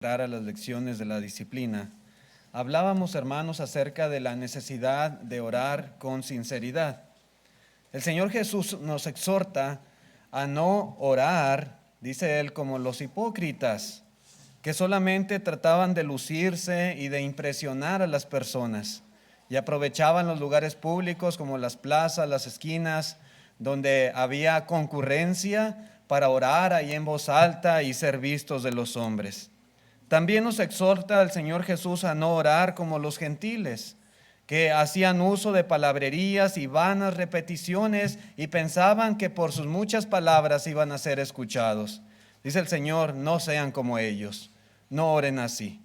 A las lecciones de la disciplina, hablábamos, hermanos, acerca de la necesidad de orar con sinceridad. El Señor Jesús nos exhorta a no orar, dice Él, como los hipócritas, que solamente trataban de lucirse y de impresionar a las personas y aprovechaban los lugares públicos como las plazas, las esquinas, donde había concurrencia para orar ahí en voz alta y ser vistos de los hombres. También nos exhorta el Señor Jesús a no orar como los gentiles, que hacían uso de palabrerías y vanas repeticiones y pensaban que por sus muchas palabras iban a ser escuchados. Dice el Señor, no sean como ellos, no oren así.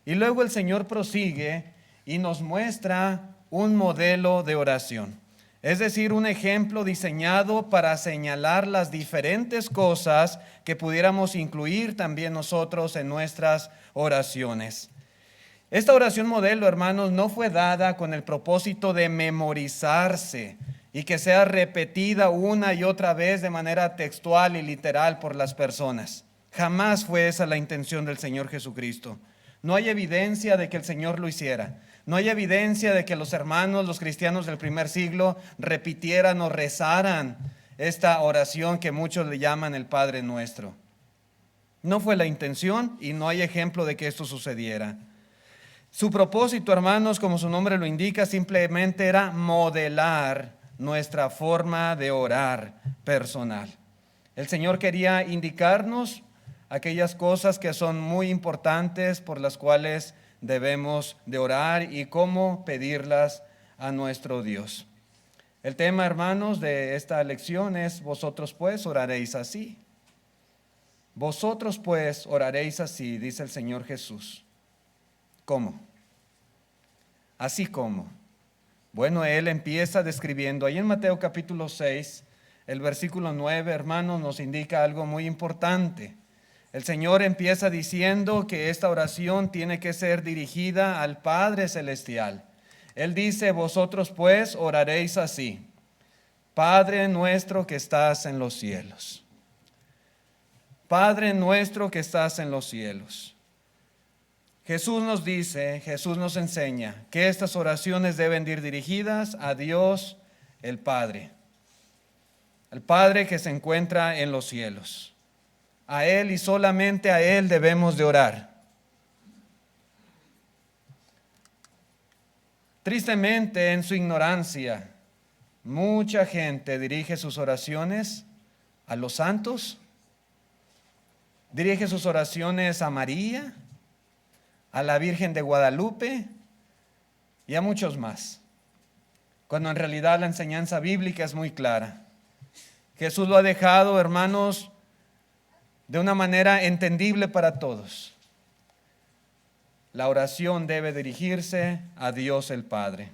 Y luego el Señor prosigue y nos muestra un modelo de oración. Es decir, un ejemplo diseñado para señalar las diferentes cosas que pudiéramos incluir también nosotros en nuestras oraciones. Esta oración modelo, hermanos, no fue dada con el propósito de memorizarse y que sea repetida una y otra vez de manera textual y literal por las personas. Jamás fue esa la intención del Señor Jesucristo. No hay evidencia de que el Señor lo hiciera. No hay evidencia de que los hermanos, los cristianos del primer siglo, repitieran o rezaran esta oración que muchos le llaman el Padre Nuestro. No fue la intención y no hay ejemplo de que esto sucediera. Su propósito, hermanos, como su nombre lo indica, simplemente era modelar nuestra forma de orar personal. El Señor quería indicarnos aquellas cosas que son muy importantes por las cuales debemos de orar y cómo pedirlas a nuestro Dios. El tema, hermanos, de esta lección es: vosotros pues oraréis así. Vosotros pues oraréis así, dice el Señor Jesús. ¿Cómo? Así como. Bueno, Él empieza describiendo ahí en Mateo capítulo 6, el versículo 9, hermanos, nos indica algo muy importante. El Señor empieza diciendo que esta oración tiene que ser dirigida al Padre Celestial. Él dice: vosotros pues oraréis así: Padre nuestro que estás en los cielos. Padre nuestro que estás en los cielos. Jesús nos dice, Jesús nos enseña que estas oraciones deben ir dirigidas a Dios el Padre. El Padre que se encuentra en los cielos. A Él y solamente a Él debemos de orar. Tristemente, en su ignorancia, mucha gente dirige sus oraciones a los santos, dirige sus oraciones a María, a la Virgen de Guadalupe y a muchos más, cuando en realidad la enseñanza bíblica es muy clara. Jesús lo ha dejado, hermanos, de una manera entendible para todos. La oración debe dirigirse a Dios el Padre.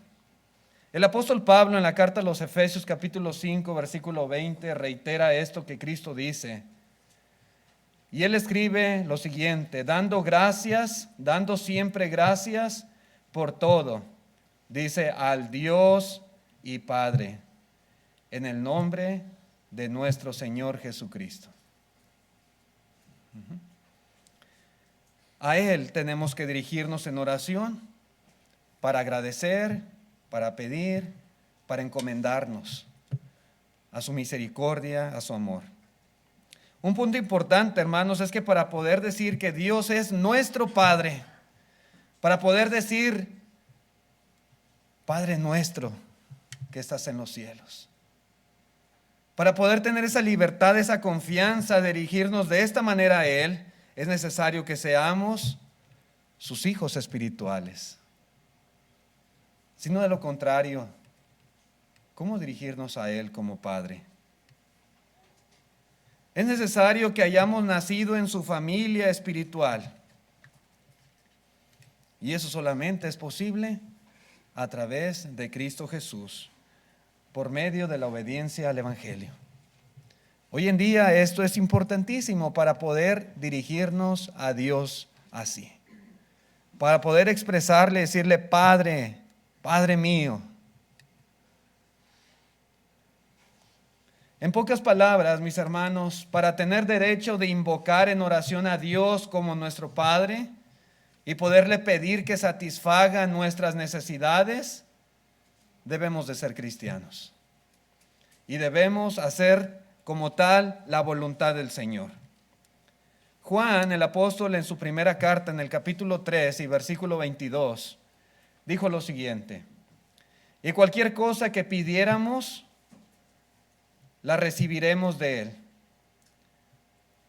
El apóstol Pablo en la carta a los Efesios capítulo 5 versículo 20 reitera esto que Cristo dice. Y él escribe lo siguiente: dando siempre gracias por todo, dice, al Dios y Padre, en el nombre de nuestro Señor Jesucristo. A Él tenemos que dirigirnos en oración para agradecer, para pedir, para encomendarnos a su misericordia, a su amor. Un punto importante, hermanos, es que para poder decir que Dios es nuestro Padre, para poder decir Padre nuestro que estás en los cielos, para poder tener esa libertad, esa confianza de dirigirnos de esta manera a Él, es necesario que seamos sus hijos espirituales. Si no, de lo contrario, ¿cómo dirigirnos a Él como Padre? Es necesario que hayamos nacido en su familia espiritual. Y eso solamente es posible a través de Cristo Jesús, por medio de la obediencia al Evangelio. Hoy en día esto es importantísimo para poder dirigirnos a Dios así. Para poder expresarle, decirle: Padre, Padre mío. En pocas palabras, mis hermanos, para tener derecho de invocar en oración a Dios como nuestro Padre y poderle pedir que satisfaga nuestras necesidades, debemos de ser cristianos. Y debemos hacer como tal la voluntad del Señor. Juan, el apóstol, en su primera carta, en el capítulo 3 y versículo 22, dijo lo siguiente: y cualquier cosa que pidiéramos, la recibiremos de Él,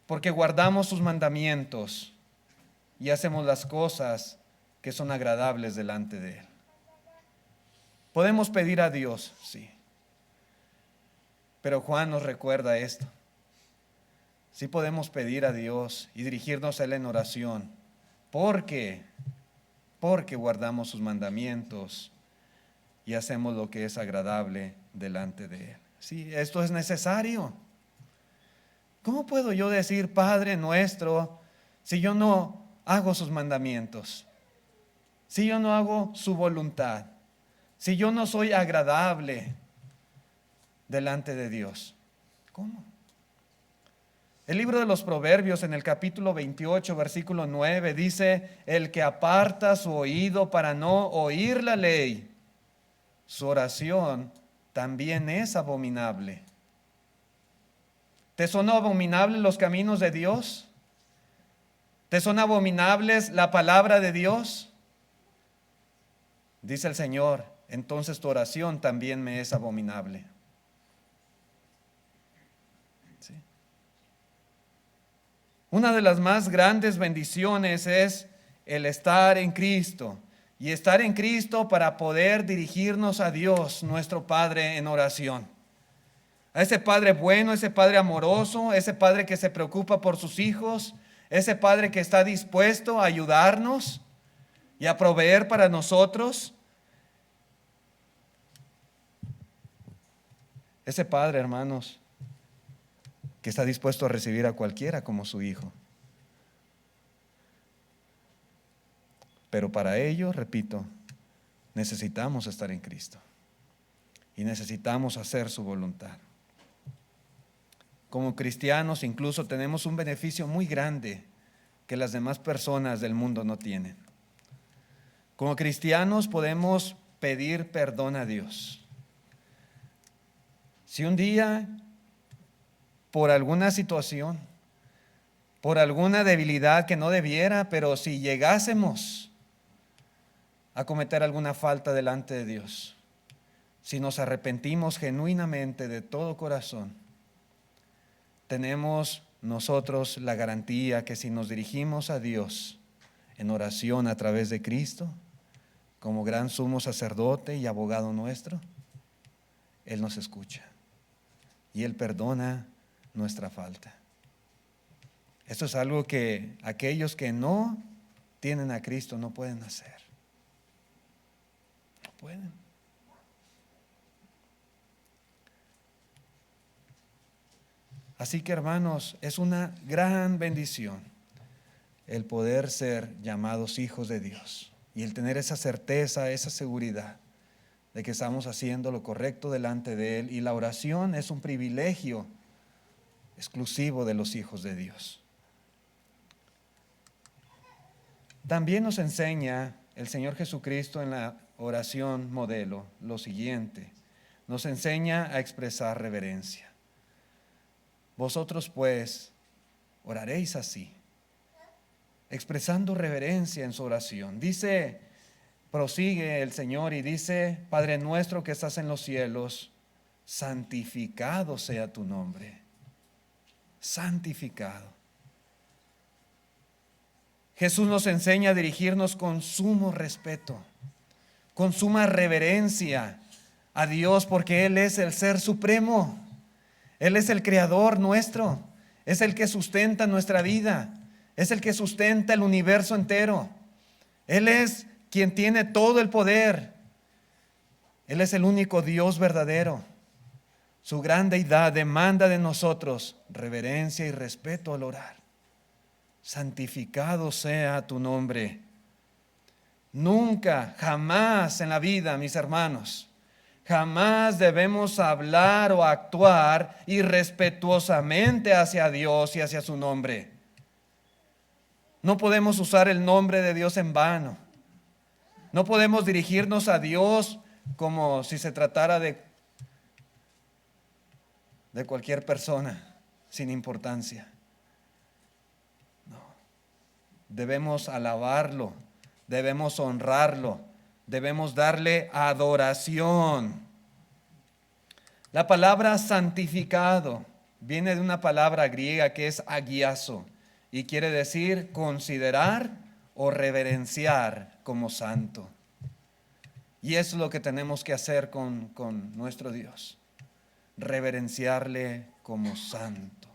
porque guardamos sus mandamientos y hacemos las cosas que son agradables delante de Él. Podemos pedir a Dios, sí, pero Juan nos recuerda esto. Sí podemos pedir a Dios y dirigirnos a Él en oración, porque guardamos sus mandamientos y hacemos lo que es agradable delante de Él. Sí, esto es necesario. ¿Cómo puedo yo decir Padre nuestro si yo no hago sus mandamientos? Si yo no hago su voluntad, si yo no soy agradable delante de Dios. ¿Cómo? El libro de los Proverbios, en el capítulo 28, versículo 9, dice: el que aparta su oído para no oír la ley, su oración también es abominable. ¿Te son abominables los caminos de Dios? ¿Te son abominables la palabra de Dios? Dice el Señor: entonces tu oración también me es abominable. ¿Sí? Una de las más grandes bendiciones es el estar en Cristo. Y estar en Cristo para poder dirigirnos a Dios, nuestro Padre, en oración. A ese Padre bueno, ese Padre amoroso, ese Padre que se preocupa por sus hijos, ese Padre que está dispuesto a ayudarnos y a proveer para nosotros. Ese Padre, hermanos, que está dispuesto a recibir a cualquiera como su hijo. Pero para ello, repito, necesitamos estar en Cristo y necesitamos hacer su voluntad. Como cristianos incluso tenemos un beneficio muy grande que las demás personas del mundo no tienen. Como cristianos podemos pedir perdón a Dios. Si un día, por alguna situación, por alguna debilidad que no debiera, pero si llegásemos a cometer alguna falta delante de Dios, si nos arrepentimos genuinamente de todo corazón, tenemos nosotros la garantía que si nos dirigimos a Dios en oración a través de Cristo, como gran sumo sacerdote y abogado nuestro, Él nos escucha y Él perdona nuestra falta. Esto es algo que aquellos que no tienen a Cristo no pueden hacer. No pueden. Así que, hermanos, es una gran bendición el poder ser llamados hijos de Dios y el tener esa certeza, esa seguridad de que estamos haciendo lo correcto delante de Él, y la oración es un privilegio exclusivo de los hijos de Dios. También nos enseña el Señor Jesucristo en la oración modelo lo siguiente: nos enseña a expresar reverencia. Vosotros pues oraréis así, expresando reverencia en su oración. Dice, prosigue el Señor y dice: Padre nuestro que estás en los cielos, santificado sea tu nombre. Santificado. Jesús nos enseña a dirigirnos con sumo respeto, con suma reverencia a Dios, porque Él es el Ser Supremo. Él es el Creador nuestro, es el que sustenta nuestra vida, es el que sustenta el universo entero. Él es quien tiene todo el poder. Él es el único Dios verdadero. Su gran deidad demanda de nosotros reverencia y respeto al orar. Santificado sea tu nombre. Nunca, jamás en la vida, mis hermanos, Jamás debemos hablar o actuar irrespetuosamente hacia Dios y hacia su nombre. No podemos usar el nombre de Dios en vano. No podemos dirigirnos a Dios como si se tratara de cualquier persona sin importancia. No. Debemos alabarlo, debemos honrarlo, debemos darle adoración. La palabra santificado viene de una palabra griega que es agiazo y quiere decir considerar o reverenciar como santo. Y eso es lo que tenemos que hacer con nuestro Dios, reverenciarle como santo.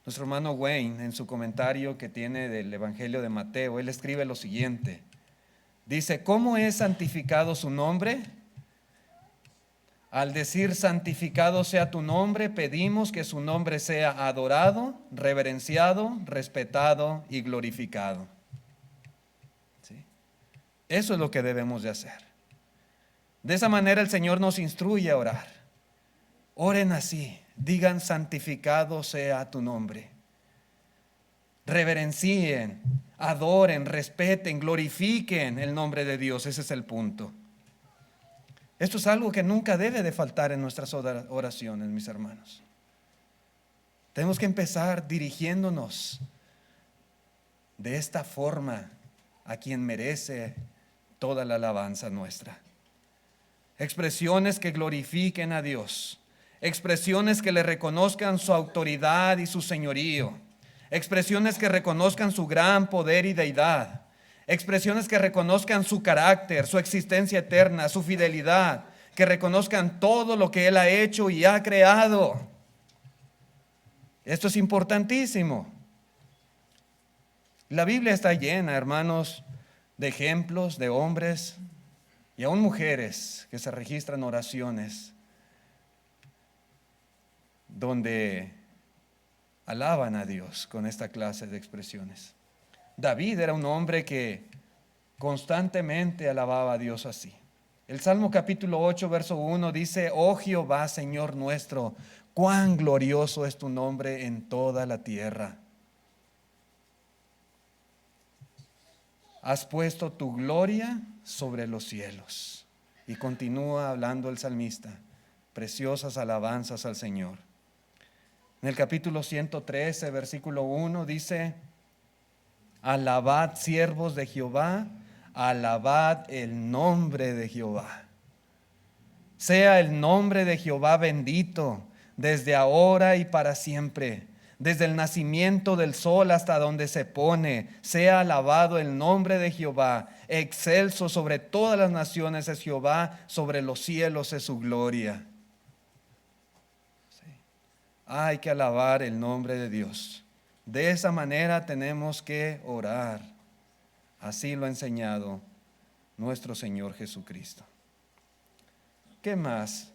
Nuestro hermano Wayne, en su comentario que tiene del Evangelio de Mateo, él escribe lo siguiente. Dice, ¿cómo es santificado su nombre? Al decir santificado sea tu nombre, pedimos que su nombre sea adorado, reverenciado, respetado y glorificado. ¿Sí? Eso es lo que debemos de hacer. De esa manera el Señor nos instruye a orar. Oren así, digan santificado sea tu nombre. Reverencien, adoren, respeten, glorifiquen el nombre de Dios. Ese es el punto. Esto es algo que nunca debe de faltar en nuestras oraciones, mis hermanos. Tenemos que empezar dirigiéndonos de esta forma a quien merece toda la alabanza nuestra. Expresiones que glorifiquen a Dios, expresiones que le reconozcan su autoridad y su señorío, expresiones que reconozcan su gran poder y deidad, expresiones que reconozcan su carácter, su existencia eterna, su fidelidad, que reconozcan todo lo que Él ha hecho y ha creado. Esto es importantísimo. La Biblia está llena, hermanos, de ejemplos de hombres y aún mujeres que se registran oraciones donde alaban a Dios con esta clase de expresiones. David era un hombre que constantemente alababa a Dios así. El Salmo capítulo 8, verso 1 dice, oh Jehová, Señor nuestro, cuán glorioso es tu nombre en toda la tierra. Has puesto tu gloria sobre los cielos. Y continúa hablando el salmista, preciosas alabanzas al Señor. En el capítulo 113, versículo 1 dice, alabad siervos de Jehová, alabad el nombre de Jehová. Sea el nombre de Jehová bendito desde ahora y para siempre. Desde el nacimiento del sol hasta donde se pone, sea alabado el nombre de Jehová. Excelso sobre todas las naciones es Jehová, sobre los cielos es su gloria. Sí. Hay que alabar el nombre de Dios. De esa manera tenemos que orar. Así lo ha enseñado nuestro Señor Jesucristo. ¿Qué más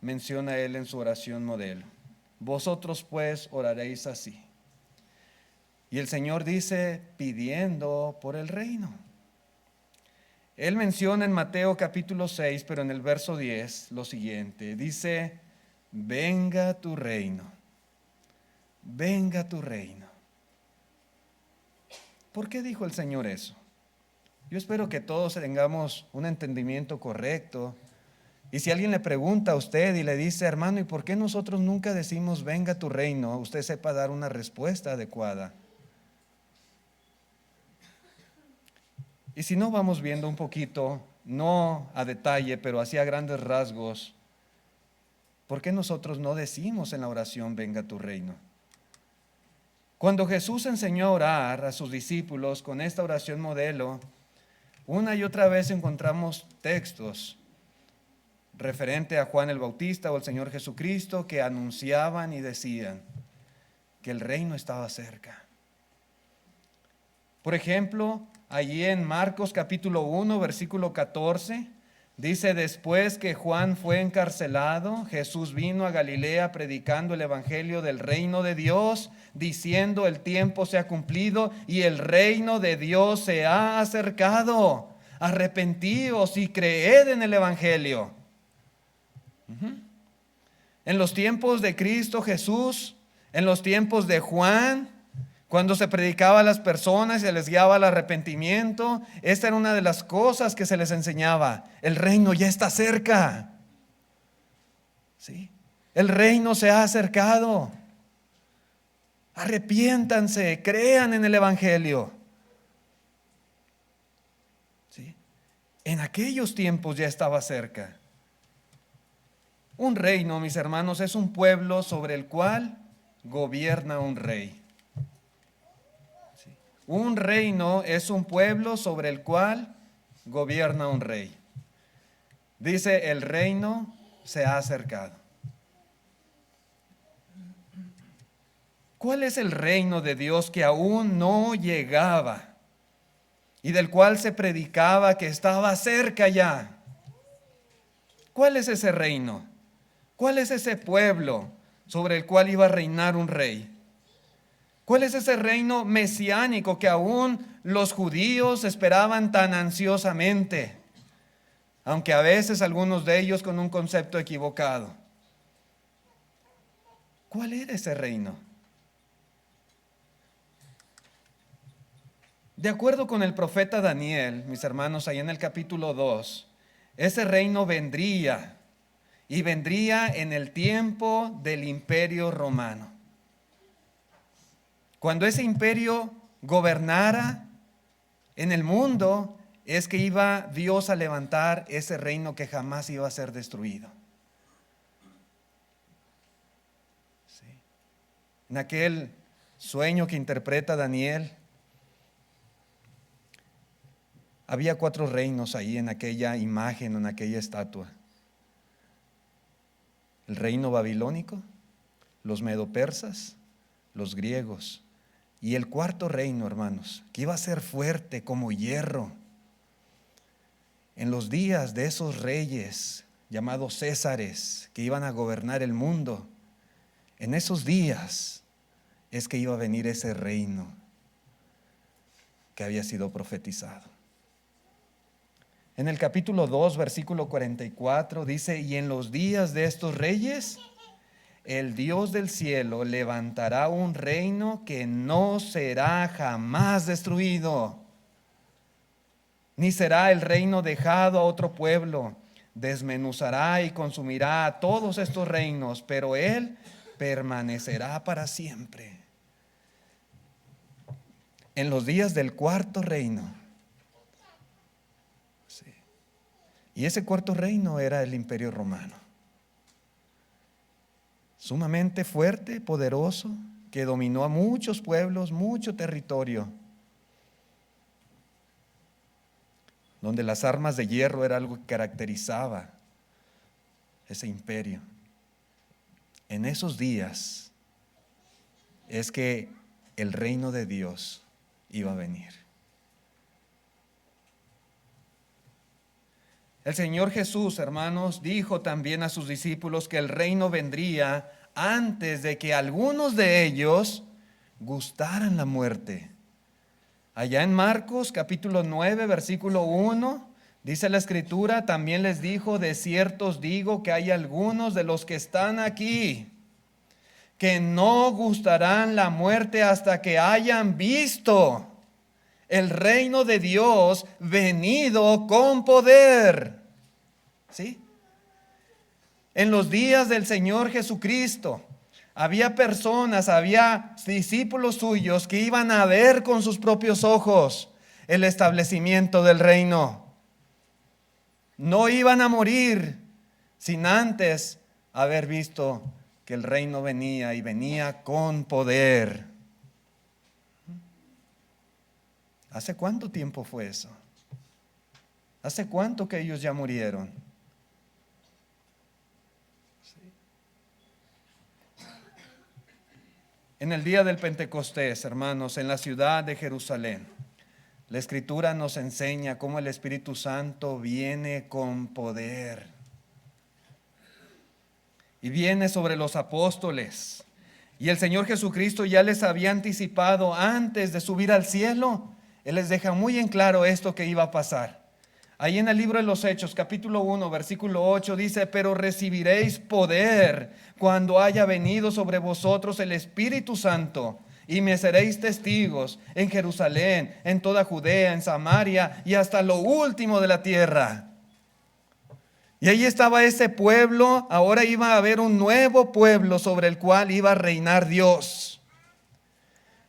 menciona Él en su oración modelo? Vosotros pues oraréis así. Y el Señor dice, pidiendo por el reino. Él menciona en Mateo capítulo 6, pero en el verso 10, lo siguiente. Dice, venga tu reino. Venga tu reino. ¿Por qué dijo el Señor eso? Yo espero que todos tengamos un entendimiento correcto. Y si alguien le pregunta a usted y le dice, hermano, ¿y por qué nosotros nunca decimos venga tu reino? Usted sepa dar una respuesta adecuada. Y si no, vamos viendo un poquito, no a detalle, pero así a grandes rasgos, ¿por qué nosotros no decimos en la oración venga tu reino? Cuando Jesús enseñó a orar a sus discípulos con esta oración modelo, una y otra vez encontramos textos referente a Juan el Bautista o el Señor Jesucristo que anunciaban y decían que el reino estaba cerca. Por ejemplo, allí en Marcos capítulo 1, versículo 14, dice, después que Juan fue encarcelado, Jesús vino a Galilea predicando el evangelio del reino de Dios, diciendo el tiempo se ha cumplido y el reino de Dios se ha acercado. arrepentíos y creed en el Evangelio. En los tiempos de Cristo Jesús, en los tiempos de Juan, cuando se predicaba a las personas y se les guiaba al arrepentimiento, esta era una de las cosas que se les enseñaba. El reino ya está cerca. ¿Sí? El reino se ha acercado. Arrepiéntanse, crean en el Evangelio. ¿Sí? En aquellos tiempos ya estaba cerca. Un reino, mis hermanos, es un pueblo sobre el cual gobierna un rey. ¿Sí? Un reino es un pueblo sobre el cual gobierna un rey. Dice, el reino se ha acercado. ¿Cuál es el reino de Dios que aún no llegaba y del cual se predicaba que estaba cerca ya? ¿Cuál es ese reino? ¿Cuál es ese pueblo sobre el cual iba a reinar un rey? ¿Cuál es ese reino mesiánico que aún los judíos esperaban tan ansiosamente? Aunque a veces algunos de ellos con un concepto equivocado. ¿Cuál era ese reino? De acuerdo con el profeta Daniel, mis hermanos, ahí en el capítulo 2, ese reino vendría y vendría en el tiempo del imperio romano. Cuando ese imperio gobernara en el mundo, es que iba Dios a levantar ese reino que jamás iba a ser destruido. Sí. En aquel sueño que interpreta Daniel, había 4 reinos ahí en aquella imagen, en aquella estatua. El reino babilónico, los medopersas, los griegos y el 4.º reino, hermanos, que iba a ser fuerte como hierro. En los días de esos reyes llamados Césares que iban a gobernar el mundo, en esos días es que iba a venir ese reino que había sido profetizado. En el capítulo 2, versículo 44 dice, y en los días de estos reyes, el Dios del cielo levantará un reino que no será jamás destruido, ni será el reino dejado a otro pueblo. Desmenuzará y consumirá a todos estos reinos, pero él permanecerá para siempre. En los días del 4.º reino, y ese 4.º reino era el imperio romano. Sumamente fuerte, poderoso, que dominó a muchos pueblos, mucho territorio. Donde las armas de hierro era algo que caracterizaba ese imperio. En esos días es que el reino de Dios iba a venir. El Señor Jesús, hermanos, dijo también a sus discípulos que el reino vendría antes de que algunos de ellos gustaran la muerte. Allá en Marcos capítulo 9, versículo 1, dice la Escritura, también les dijo, de cierto os digo que hay algunos de los que están aquí que no gustarán la muerte hasta que hayan visto el reino de Dios venido con poder. ¿Sí? En los días del Señor Jesucristo, había personas, había discípulos suyos que iban a ver con sus propios ojos el establecimiento del reino. No iban a morir sin antes haber visto que el reino venía y venía con poder. ¿Hace cuánto tiempo fue eso? ¿Hace cuánto que ellos ya murieron? ¿Sí? En el día del Pentecostés, hermanos, en la ciudad de Jerusalén, la Escritura nos enseña cómo el Espíritu Santo viene con poder. Y viene sobre los apóstoles. Y el Señor Jesucristo ya les había anticipado antes de subir al cielo. Él les deja muy en claro esto que iba a pasar. Ahí en el libro de los Hechos, capítulo 1, versículo 8, dice: pero recibiréis poder cuando haya venido sobre vosotros el Espíritu Santo, y me seréis testigos en Jerusalén, en toda Judea, en Samaria y hasta lo último de la tierra. Y ahí estaba ese pueblo. Ahora iba a haber un nuevo pueblo sobre el cual iba a reinar Dios.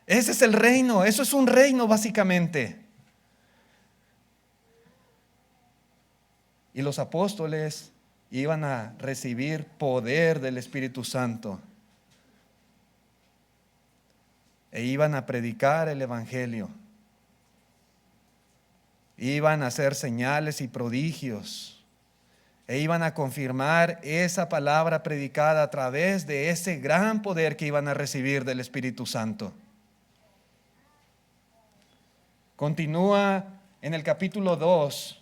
Ese es el reino, eso es un reino básicamente. Y los apóstoles iban a recibir poder del Espíritu Santo. E iban a predicar el Evangelio. Iban a hacer señales y prodigios. E iban a confirmar esa palabra predicada a través de ese gran poder que iban a recibir del Espíritu Santo. Continúa en el capítulo 2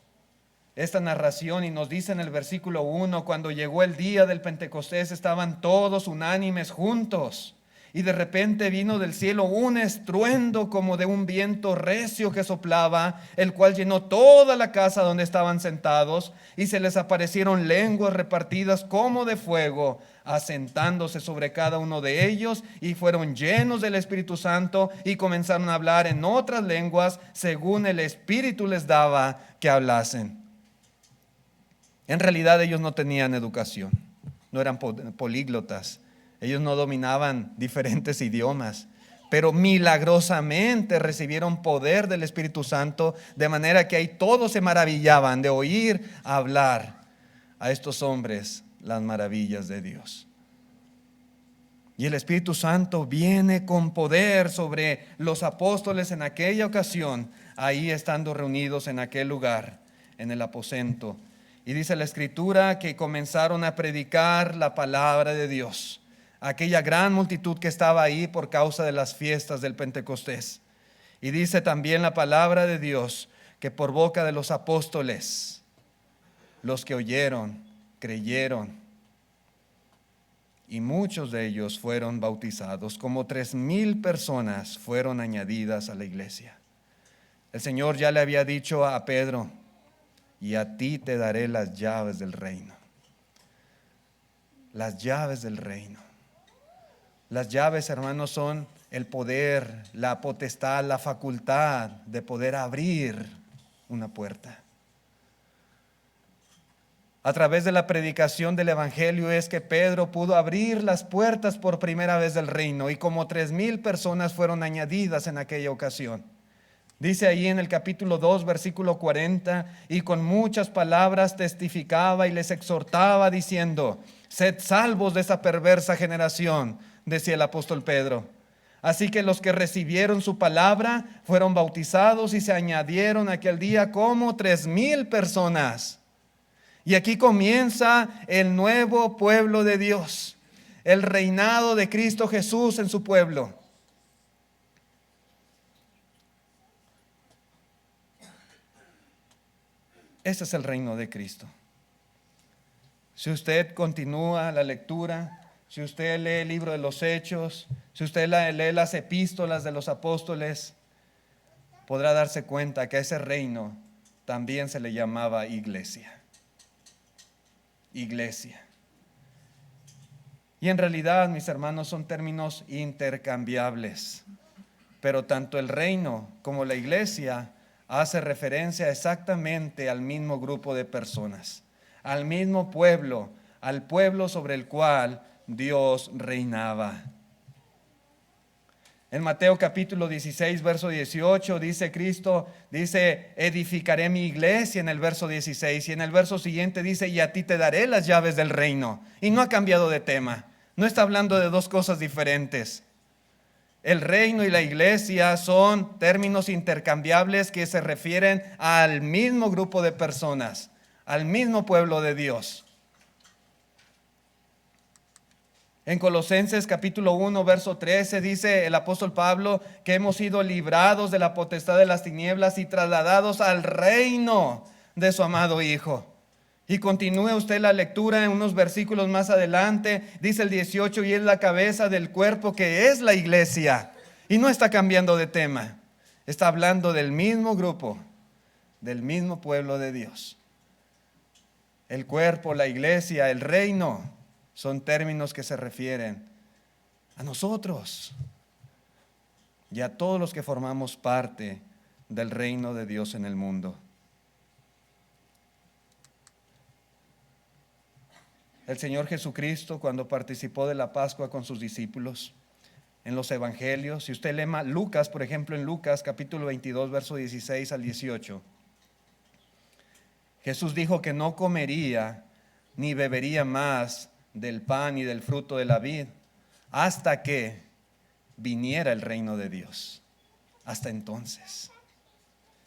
esta narración y nos dice en el versículo 1: cuando llegó el día del Pentecostés estaban todos unánimes juntos, y de repente vino del cielo un estruendo como de un viento recio que soplaba, el cual llenó toda la casa donde estaban sentados, y se les aparecieron lenguas repartidas como de fuego, asentándose sobre cada uno de ellos, y fueron llenos del Espíritu Santo y comenzaron a hablar en otras lenguas según el Espíritu les daba que hablasen. En realidad ellos no tenían educación, no eran políglotas, ellos no dominaban diferentes idiomas, pero milagrosamente recibieron poder del Espíritu Santo, de manera que ahí todos se maravillaban de oír hablar a estos hombres las maravillas de Dios. Y el Espíritu Santo viene con poder sobre los apóstoles en aquella ocasión, ahí estando reunidos en aquel lugar, en el aposento. Y dice la Escritura que comenzaron a predicar la palabra de Dios, aquella gran multitud que estaba ahí por causa de las fiestas del Pentecostés. Y dice también la palabra de Dios que por boca de los apóstoles, los que oyeron, creyeron, y muchos de ellos fueron bautizados. Como 3,000 personas fueron añadidas a la iglesia. El Señor ya le había dicho a Pedro: y a ti te daré las llaves del reino. Las llaves del reino. Las llaves, hermanos, son el poder, la potestad, la facultad de poder abrir una puerta. A través de la predicación del Evangelio es que Pedro pudo abrir las puertas por primera vez del reino, y como 3,000 personas fueron añadidas en aquella ocasión. Dice ahí en el capítulo 2, versículo 40: y con muchas palabras testificaba y les exhortaba diciendo: sed salvos de esa perversa generación, decía el apóstol Pedro. Así que los que recibieron su palabra fueron bautizados y se añadieron aquel día como 3,000 personas. Y aquí comienza el nuevo pueblo de Dios, el reinado de Cristo Jesús en su pueblo. Ese es el reino de Cristo. Si usted continúa la lectura, si usted lee el libro de los Hechos, si usted lee las epístolas de los apóstoles, podrá darse cuenta que a ese reino también se le llamaba iglesia. Iglesia. Y en realidad, mis hermanos, son términos intercambiables. Pero tanto el reino como la iglesia hace referencia exactamente al mismo grupo de personas, al mismo pueblo, al pueblo sobre el cual Dios reinaba. En Mateo capítulo 16, verso 18, dice Cristo, edificaré mi iglesia en el verso 16, y en el verso siguiente dice: y a ti te daré las llaves del reino. Y no ha cambiado de tema, no está hablando de dos cosas diferentes. El reino y la iglesia son términos intercambiables que se refieren al mismo grupo de personas, al mismo pueblo de Dios. En Colosenses capítulo 1, verso 13 dice el apóstol Pablo que hemos sido librados de la potestad de las tinieblas y trasladados al reino de su amado Hijo. Y continúe usted la lectura en unos versículos más adelante, dice el 18: y es la cabeza del cuerpo que es la iglesia. Y no está cambiando de tema, está hablando del mismo grupo, del mismo pueblo de Dios. El cuerpo, la iglesia, el reino, son términos que se refieren a nosotros y a todos los que formamos parte del reino de Dios en el mundo. El Señor Jesucristo, cuando participó de la Pascua con sus discípulos, en los evangelios, si usted lee Lucas, por ejemplo, en Lucas capítulo 22, verso 16 al 18, Jesús dijo que no comería ni bebería más del pan y del fruto de la vid hasta que viniera el reino de Dios. Hasta entonces.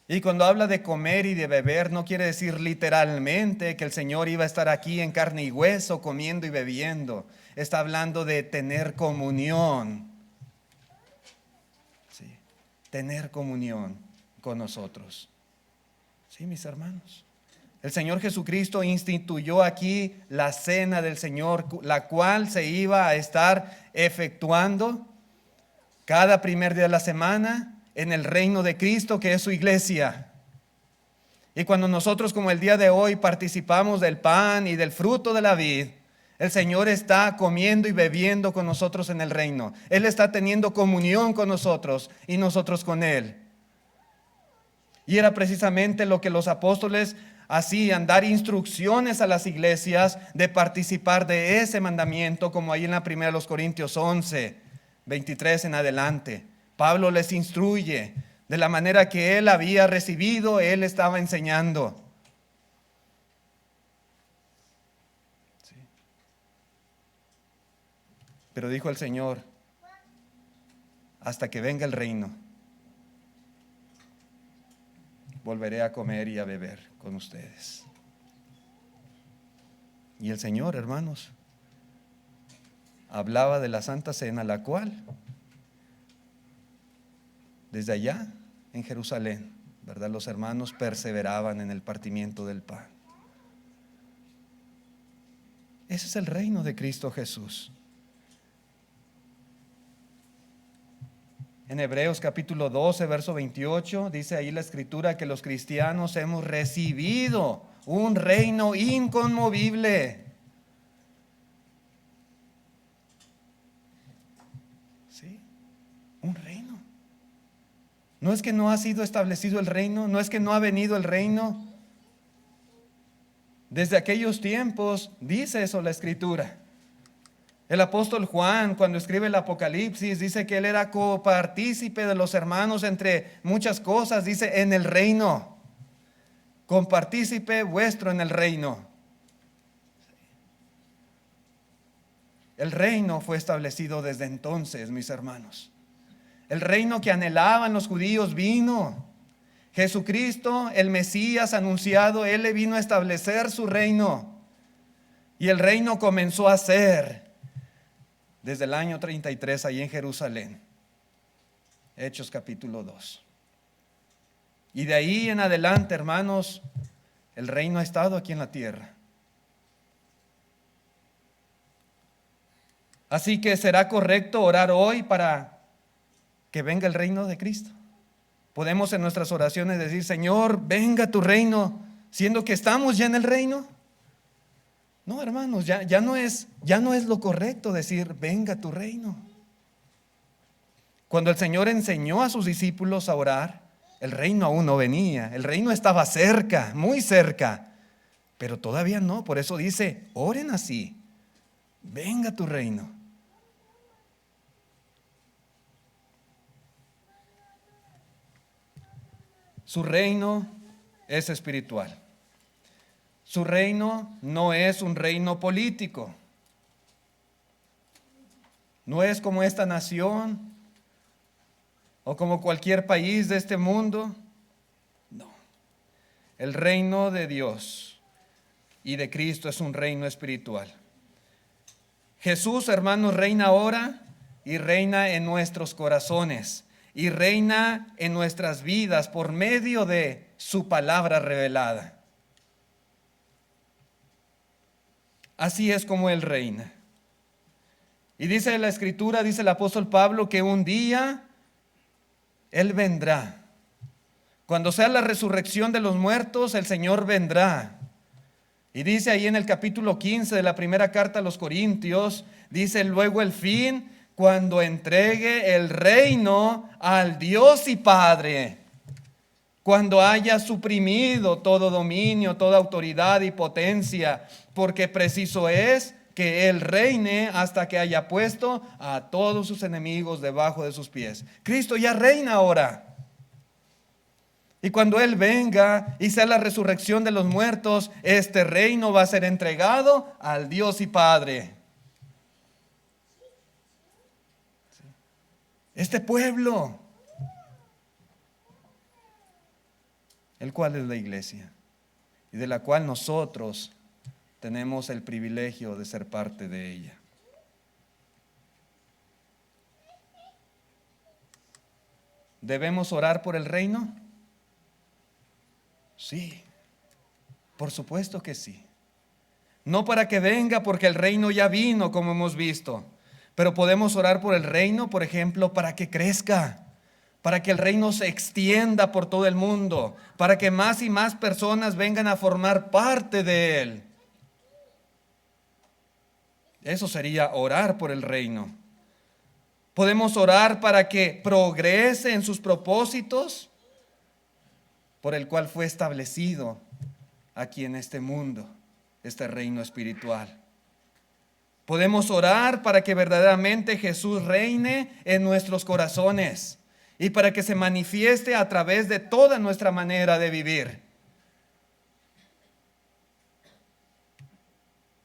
Y cuando habla de comer y de beber, no quiere decir literalmente que el Señor iba a estar aquí en carne y hueso comiendo y bebiendo. Está hablando de tener comunión. Sí, tener comunión con nosotros. Sí, mis hermanos. El Señor Jesucristo instituyó aquí la cena del Señor, la cual se iba a estar efectuando cada primer día de la semana en el reino de Cristo, que es su iglesia. Y cuando nosotros, como el día de hoy, participamos del pan y del fruto de la vid, el Señor está comiendo y bebiendo con nosotros en el reino. Él está teniendo comunión con nosotros y nosotros con Él. Y era precisamente lo que los apóstoles hacían, dar instrucciones a las iglesias de participar de ese mandamiento, como ahí en la primera de los Corintios 11, 23 en adelante. Pablo les instruye de la manera que él había recibido, él estaba enseñando. Sí. Pero dijo el Señor, hasta que venga el reino, volveré a comer y a beber con ustedes. Y el Señor, hermanos, hablaba de la Santa Cena, la cual, desde allá en Jerusalén, ¿verdad?, los hermanos perseveraban en el partimiento del pan. Ese es el reino de Cristo Jesús. En Hebreos capítulo 12, verso 28, dice ahí la escritura que los cristianos hemos recibido un reino inconmovible. ¿Sí? Un reino. No es que no ha sido establecido el reino, no es que no ha venido el reino. Desde aquellos tiempos dice eso la escritura. El apóstol Juan, cuando escribe el Apocalipsis, dice que él era copartícipe de los hermanos entre muchas cosas, dice en el reino, compartícipe vuestro en el reino. El reino fue establecido desde entonces, mis hermanos. El reino que anhelaban los judíos vino. Jesucristo, el Mesías anunciado, Él le vino a establecer su reino. Y el reino comenzó a ser desde el año 33 ahí en Jerusalén. Hechos capítulo 2. Y de ahí en adelante, hermanos, el reino ha estado aquí en la tierra. Así que será correcto orar hoy para que venga el reino de Cristo. Podemos en nuestras oraciones decir, Señor, venga tu reino, siendo que estamos ya en el reino. No, hermanos, ya no es lo correcto decir, venga tu reino. Cuando el Señor enseñó a sus discípulos a orar, el reino aún no venía, el reino estaba cerca, muy cerca, pero todavía no. Por eso dice, oren así, venga tu reino. Su reino es espiritual. Su reino no es un reino político. No es como esta nación o como cualquier país de este mundo. No. El reino de Dios y de Cristo es un reino espiritual. Jesús, hermanos, reina ahora y reina en nuestros corazones y reina en nuestras vidas por medio de su palabra revelada. Así es como Él reina. Y dice la Escritura, dice el apóstol Pablo, que un día Él vendrá Cuando sea la resurrección de los muertos, el Señor vendrá. Y dice ahí en el capítulo 15 de la primera carta a los Corintios, dice luego el fin, cuando entregue el reino al Dios y Padre, cuando haya suprimido todo dominio, toda autoridad y potencia, porque preciso es que Él reine hasta que haya puesto a todos sus enemigos debajo de sus pies. Cristo ya reina ahora. Y cuando Él venga y sea la resurrección de los muertos, este reino va a ser entregado al Dios y Padre. Este pueblo, el cual es la iglesia, y de la cual nosotros tenemos el privilegio de ser parte de ella. ¿Debemos orar por el reino? Sí, por supuesto que sí. No para que venga, porque el reino ya vino, como hemos visto. Pero podemos orar por el reino, por ejemplo, para que crezca, para que el reino se extienda por todo el mundo, para que más y más personas vengan a formar parte de él. Eso sería orar por el reino. Podemos orar para que progrese en sus propósitos, por el cual fue establecido aquí en este mundo, este reino espiritual. Podemos orar para que verdaderamente Jesús reine en nuestros corazones y para que se manifieste a través de toda nuestra manera de vivir.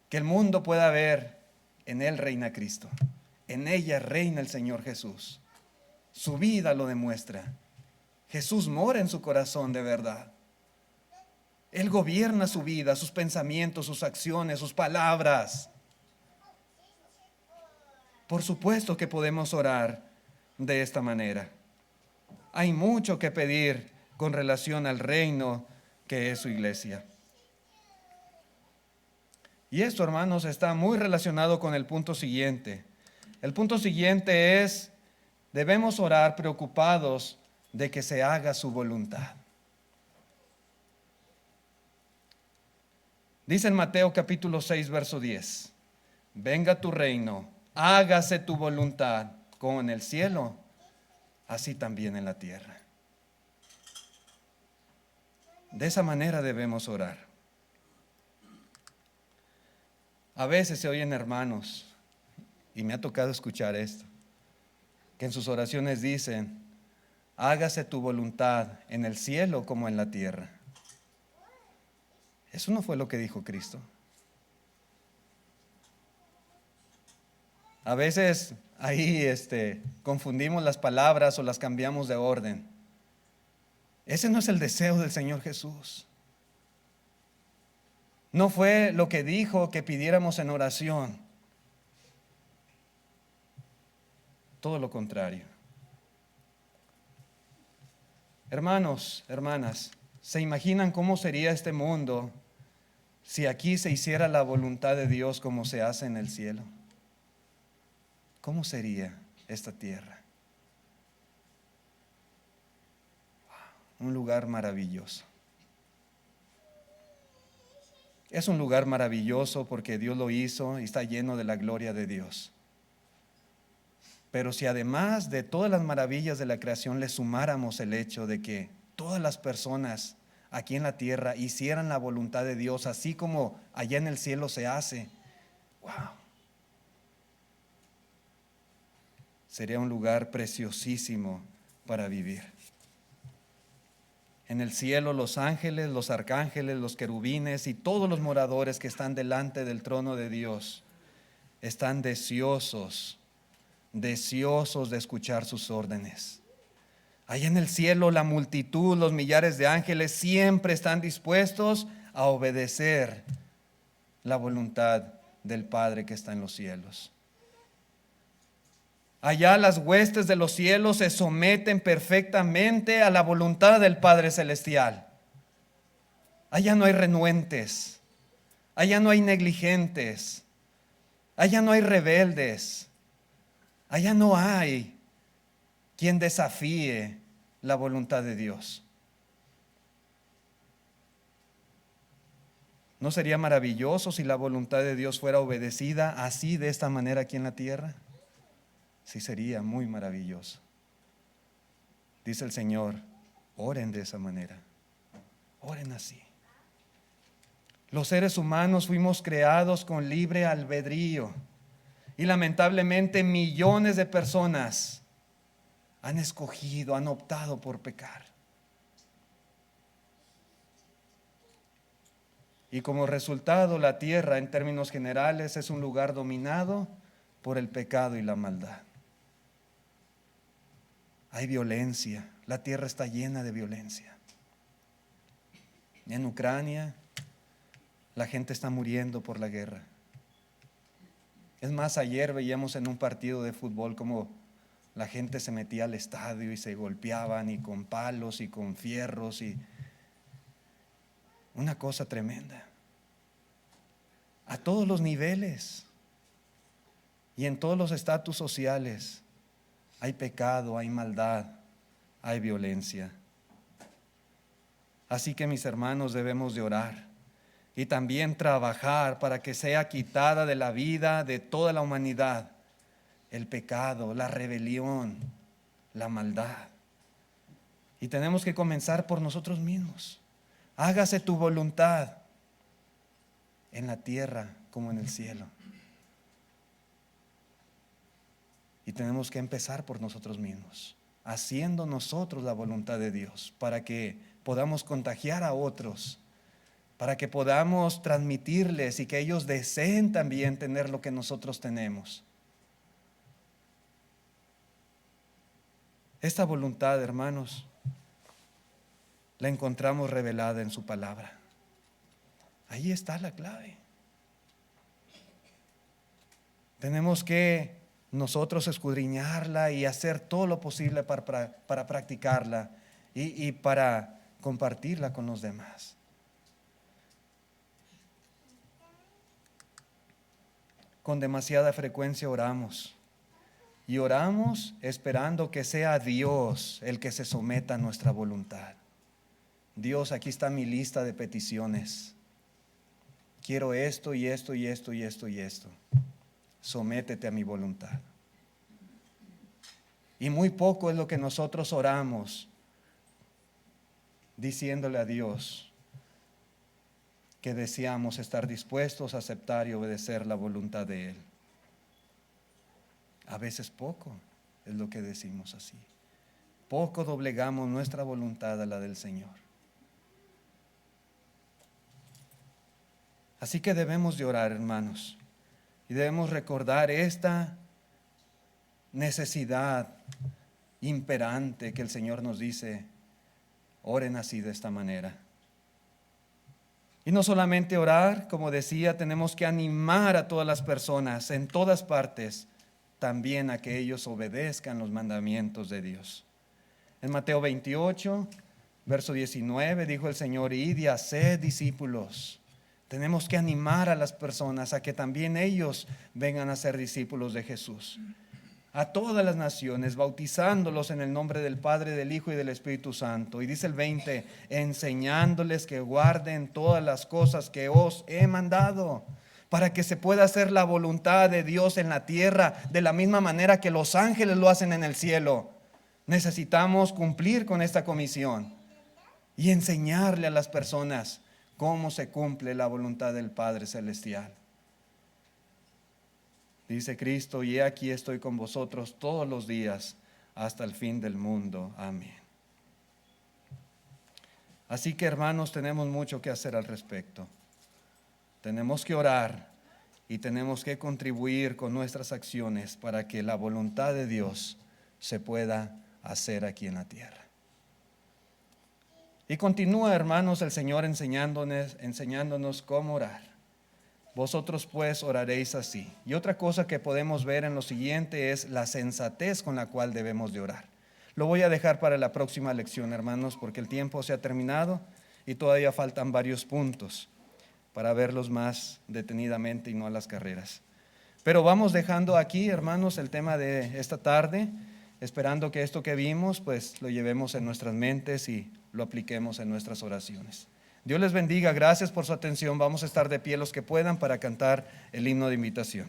Que el mundo pueda ver, en Él reina Cristo, en ella reina el Señor Jesús. Su vida lo demuestra. Jesús mora en su corazón de verdad. Él gobierna su vida, sus pensamientos, sus acciones, sus palabras. Por supuesto que podemos orar de esta manera. Hay mucho que pedir con relación al reino que es su iglesia. Y esto, hermanos, está muy relacionado con el punto siguiente. El punto siguiente es, debemos orar preocupados de que se haga su voluntad. Dice en Mateo capítulo 6, verso 10, venga tu reino, hágase tu voluntad, como en el cielo, así también en la tierra. De esa manera debemos orar. A veces se oyen hermanos, y me ha tocado escuchar esto, que en sus oraciones dicen, hágase tu voluntad en el cielo como en la tierra. Eso no fue lo que dijo Cristo. A veces ahí confundimos las palabras o las cambiamos de orden. Ese no es el deseo del Señor Jesús. No fue lo que dijo que pidiéramos en oración. Todo lo contrario. Hermanos, hermanas, ¿se imaginan cómo sería este mundo si aquí se hiciera la voluntad de Dios como se hace en el cielo? ¿Cómo sería esta tierra? Un lugar maravilloso. Es un lugar maravilloso porque Dios lo hizo y está lleno de la gloria de Dios. Pero si además de todas las maravillas de la creación le sumáramos el hecho de que todas las personas aquí en la tierra hicieran la voluntad de Dios, así como allá en el cielo se hace, wow, sería un lugar preciosísimo para vivir. En el cielo los ángeles, los arcángeles, los querubines y todos los moradores que están delante del trono de Dios están deseosos de escuchar sus órdenes. Allá en el cielo la multitud, los millares de ángeles siempre están dispuestos a obedecer la voluntad del Padre que está en los cielos. Allá las huestes de los cielos se someten perfectamente a la voluntad del Padre Celestial. Allá no hay renuentes, allá no hay negligentes, allá no hay rebeldes, allá no hay quien desafíe la voluntad de Dios. ¿No sería maravilloso si la voluntad de Dios fuera obedecida así, de esta manera aquí en la tierra? Sí, sería muy maravilloso. Dice el Señor, oren de esa manera, oren así. Los seres humanos fuimos creados con libre albedrío y lamentablemente millones de personas han escogido, han optado por pecar. Y como resultado, la tierra en términos generales es un lugar dominado por el pecado y la maldad. Hay violencia, la tierra está llena de violencia. En Ucrania, la gente está muriendo por la guerra. Es más, ayer veíamos en un partido de fútbol como la gente se metía al estadio y se golpeaban y con palos y con fierros y una cosa tremenda. A todos los niveles y en todos los estatus sociales hay pecado, hay maldad, hay violencia. Así que mis hermanos, debemos de orar y también trabajar para que sea quitada de la vida de toda la humanidad el pecado, la rebelión, la maldad. Y tenemos que comenzar por nosotros mismos. Hágase tu voluntad en la tierra como en el cielo. Y tenemos que empezar por nosotros mismos, haciendo nosotros la voluntad de Dios, para que podamos contagiar a otros, para que podamos transmitirles y que ellos deseen también tener lo que nosotros tenemos. Esta voluntad, hermanos, la encontramos revelada en su palabra. Ahí está la clave. Tenemos que nosotros escudriñarla y hacer todo lo posible para practicarla y para compartirla con los demás. Con demasiada frecuencia oramos y oramos esperando que sea Dios el que se someta a nuestra voluntad. Dios, aquí está mi lista de peticiones. Quiero esto y esto y esto y esto y esto. Sométete a mi voluntad. Y muy poco es lo que nosotros oramos diciéndole a Dios que deseamos estar dispuestos a aceptar y obedecer la voluntad de Él. A veces poco es lo que decimos así. Poco doblegamos nuestra voluntad a la del Señor. Así que debemos de orar, hermanos, y debemos recordar esta necesidad imperante que el Señor nos dice, oren así de esta manera. Y no solamente orar, como decía, tenemos que animar a todas las personas en todas partes, también a que ellos obedezcan los mandamientos de Dios. En Mateo 28, verso 19, dijo el Señor, id y haced discípulos. Tenemos que animar a las personas a que también ellos vengan a ser discípulos de Jesús. A todas las naciones, bautizándolos en el nombre del Padre, del Hijo y del Espíritu Santo. Y dice el 20, enseñándoles que guarden todas las cosas que os he mandado, para que se pueda hacer la voluntad de Dios en la tierra, de la misma manera que los ángeles lo hacen en el cielo. Necesitamos cumplir con esta comisión y enseñarle a las personas cómo se cumple la voluntad del Padre Celestial. Dice Cristo, y he aquí estoy con vosotros todos los días hasta el fin del mundo. Amén. Así que, hermanos, tenemos mucho que hacer al respecto. Tenemos que orar y tenemos que contribuir con nuestras acciones para que la voluntad de Dios se pueda hacer aquí en la tierra. Y continúa, hermanos, el Señor enseñándonos cómo orar. Vosotros pues oraréis así. Y otra cosa que podemos ver en lo siguiente es la sensatez con la cual debemos de orar. Lo voy a dejar para la próxima lección, hermanos, porque el tiempo se ha terminado y todavía faltan varios puntos para verlos más detenidamente y no a las carreras. Pero vamos dejando aquí, hermanos, el tema de esta tarde, esperando que esto que vimos, pues lo llevemos en nuestras mentes y lo apliquemos en nuestras oraciones. Dios les bendiga, gracias por su atención. Vamos a estar de pie los que puedan para cantar el himno de invitación.